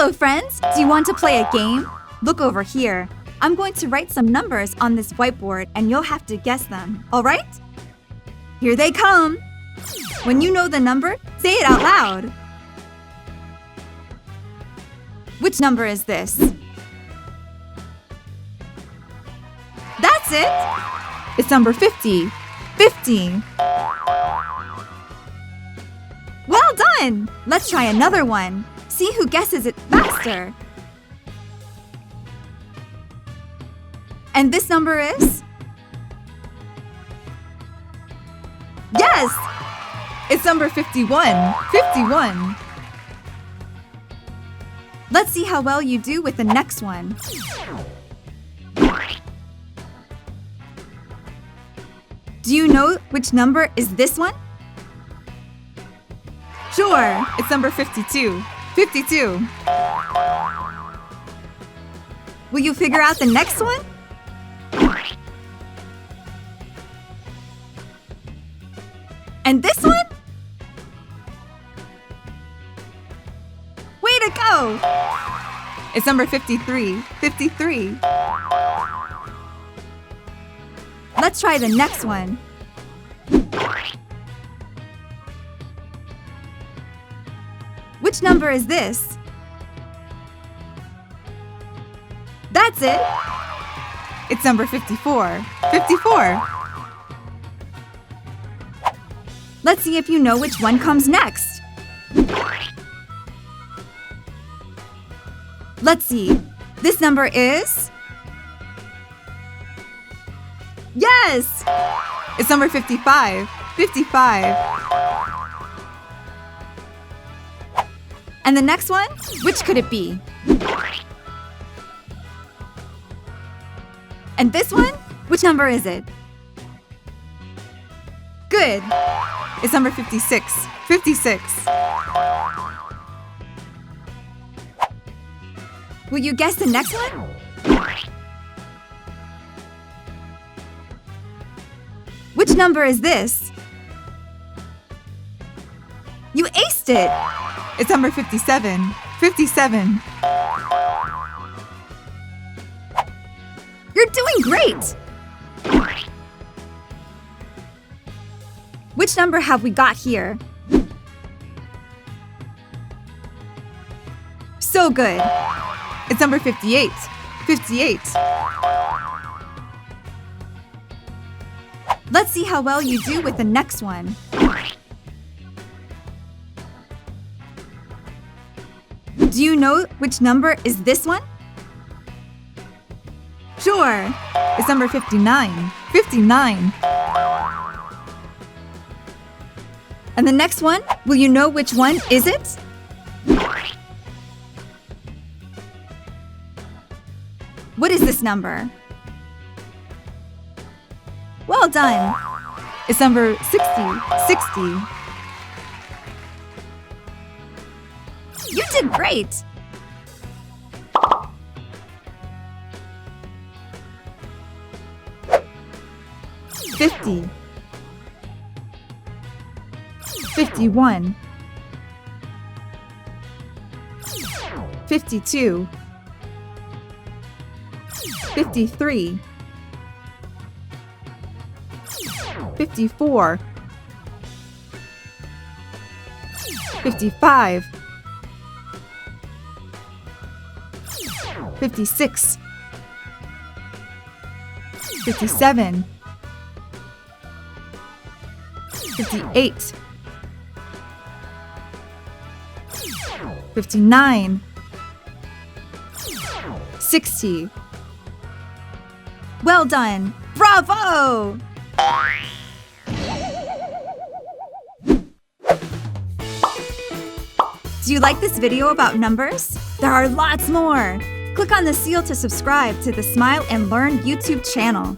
Hello, friends! Do you want to play a game? Look over here. I'm going to write some numbers on this whiteboard and you'll have to guess them, all right? Here they come! When you know the number, say it out loud. Which number is this? That's it! It's number 50. 50. Well done! Let's try another one. See who guesses it faster. And this number is? Yes! It's number 51. 51. Let's see how well you do with the next one. Do you know which number is this one? Sure, it's number 52. 52. Will you figure out the next one? And this one? Way to go! It's number 53. 53. Let's try the next one. Which number is this? That's it! It's number 54. 54. Let's see if you know which one comes next. Let's see. This number is? Yes! It's number 55. 55. And the next one? Which could it be? And this one? Which number is it? Good! It's number 56. 56. Will you guess the next one? Which number is this? You aced it! It's number 57. 57. You're doing great! Which number have we got here? So good! It's number 58. 58. Let's see how well you do with the next one. Do you know which number is this one? Sure! It's number 59. 59. And the next one? Will you know which one is it? What is this number? Well done! It's number 60. 60. You did great! $50. 51. 52. 53. 54. 55. 56. 57. 58. 59. 60. Well done! Bravo! Do you like this video about numbers? There are lots more! Click on the seal to subscribe to the Smile and Learn YouTube channel.